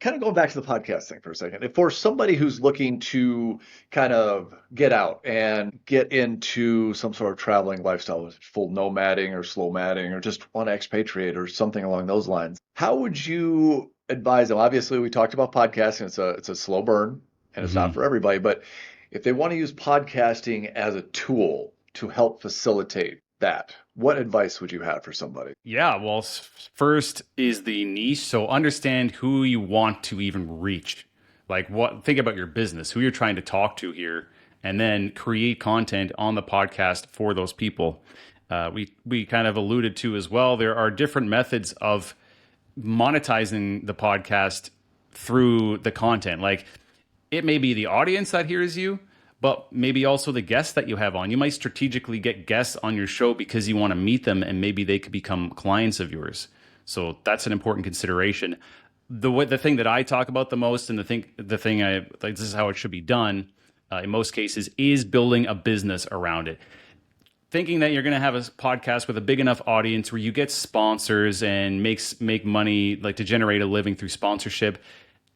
kind of going back to the podcast thing for a second, if for somebody who's looking to kind of get out and get into some sort of traveling lifestyle, full nomading or slow madding or just want to expatriate or something along those lines, how would you advise them? Obviously, we talked about podcasting. It's a slow burn and it's not Hmm. for everybody, but if they want to use podcasting as a tool to help facilitate that, what advice would you have for somebody? Yeah, well, first is the niche. So understand who you want to even reach. Like think about your business, who you're trying to talk to here, and then create content on the podcast for those people. We kind of alluded to as well, there are different methods of monetizing the podcast through the content. Like it may be the audience that hears you, but maybe also the guests that you have on. You might strategically get guests on your show because you want to meet them and maybe they could become clients of yours. So that's an important consideration. The thing that I talk about the most, and the thing I like, this is how it should be done in most cases, is building a business around it. Thinking that you're going to have a podcast with a big enough audience where you get sponsors and make money, like to generate a living through sponsorship,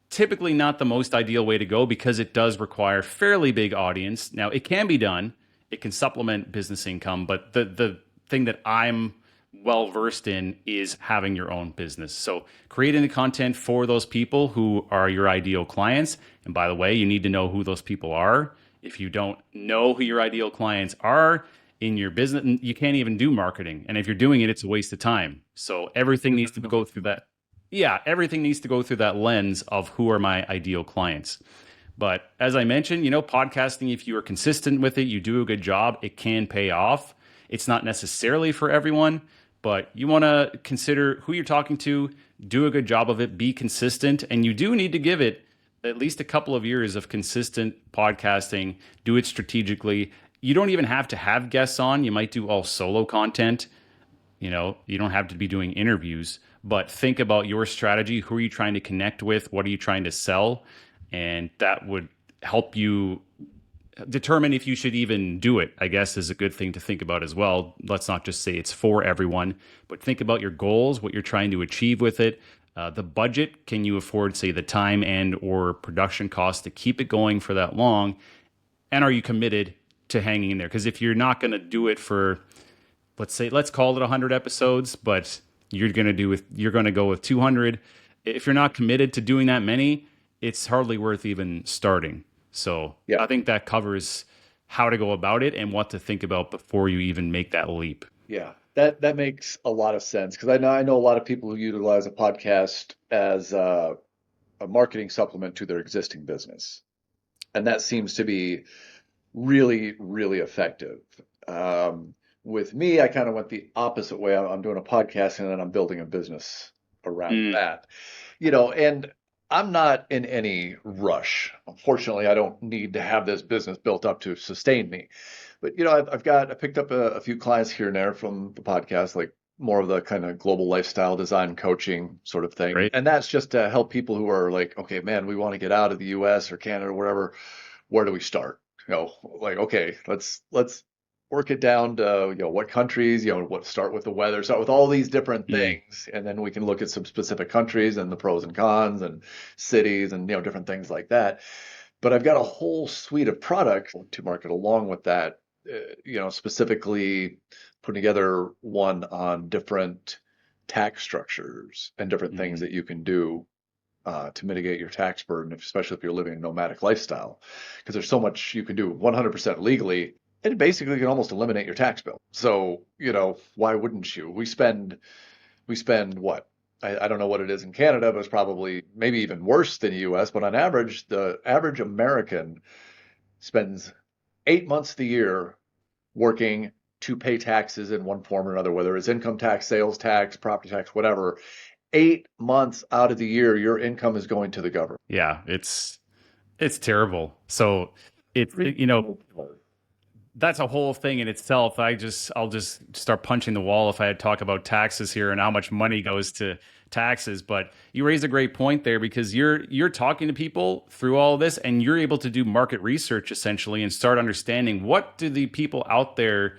typically not the most ideal way to go because it does require fairly big audience. Now, it can be done. It can supplement business income, but the thing that I'm well versed in is having your own business. So creating the content for those people who are your ideal clients. And by the way, you need to know who those people are. If you don't know who your ideal clients are in your business, you can't even do marketing. And if you're doing it, it's a waste of time. So everything needs to go through that. Yeah, everything needs to go through that lens of who are my ideal clients. But as I mentioned, podcasting, if you are consistent with it, you do a good job, it can pay off. It's not necessarily for everyone, but you want to consider who you're talking to, do a good job of it, be consistent, and you do need to give it at least a couple of years of consistent podcasting, do it strategically. You don't even have to have guests on. You might do all solo content. You don't have to be doing interviews, but think about your strategy. Who are you trying to connect with? What are you trying to sell? And that would help you determine if you should even do it, I guess, is a good thing to think about as well. Let's not just say it's for everyone, but think about your goals, what you're trying to achieve with it. The budget, can you afford, say, the time and or production costs to keep it going for that long? And are you committed to hanging in there? Because if you're not going to do it for, let's call it 100 episodes, but you're going to go with 200. If you're not committed to doing that many, it's hardly worth even starting. So Yeah. I think that covers how to go about it and what to think about before you even make that leap. Yeah, that makes a lot of sense because I know a lot of people who utilize a podcast as a marketing supplement to their existing business, and that seems to be really, really effective. With me, I kind of went the opposite way. I'm doing a podcast and then I'm building a business around Mm, that, and I'm not in any rush. Unfortunately, I don't need to have this business built up to sustain me. But I picked up a few clients here and there from the podcast, like more of the kind of global lifestyle design coaching sort of thing. great. And that's just to help people who are like, okay, man, we want to get out of the US or Canada or wherever. Where do we start? Like, okay, let's work it down to, what countries, start with the weather, start with all these different Mm, things. And then we can look at some specific countries and the pros and cons and cities and, different things like that. But I've got a whole suite of products to market along with that, specifically putting together one on different tax structures and different things mm, that you can do to mitigate your tax burden, especially if you're living a nomadic lifestyle, because there's so much you can do 100% legally. And basically can almost eliminate your tax bill. So, why wouldn't you? We spend what? I don't know what it is in Canada, but it's probably maybe even worse than the US. But on average, the average American spends 8 months of the year working to pay taxes in one form or another, whether it's income tax, sales tax, property tax, whatever. 8 months out of the year, your income is going to the government. yeah, it's terrible. So that's a whole thing in itself. I'll just start punching the wall if I had to talk about taxes here and how much money goes to taxes. But you raised a great point there because you're talking to people through all this and you're able to do market research essentially and start understanding what do the people out there,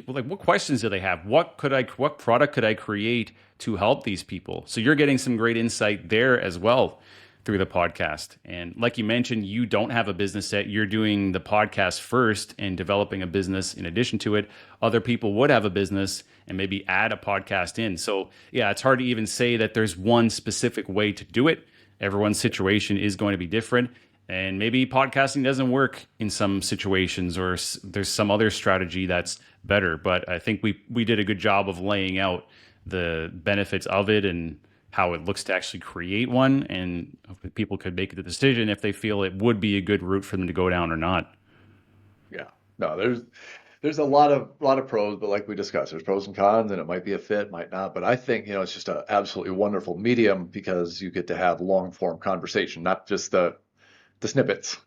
like what questions do they have? What product could I create to help these people. So you're getting some great insight there as well through the podcast. And like you mentioned, you don't have a business yet. You're doing the podcast first and developing a business in addition to it. Other people would have a business and maybe add a podcast in. So yeah, it's hard to even say that there's one specific way to do it. Everyone's situation is going to be different. And maybe podcasting doesn't work in some situations, or there's some other strategy that's better. But I think we did a good job of laying out the benefits of it and how it looks to actually create one, and people could make the decision if they feel it would be a good route for them to go down or not. Yeah. No, there's a lot of pros, but like we discussed, there's pros and cons, and it might be a fit, might not. But I think, it's just an absolutely wonderful medium because you get to have long form conversation, not just the snippets.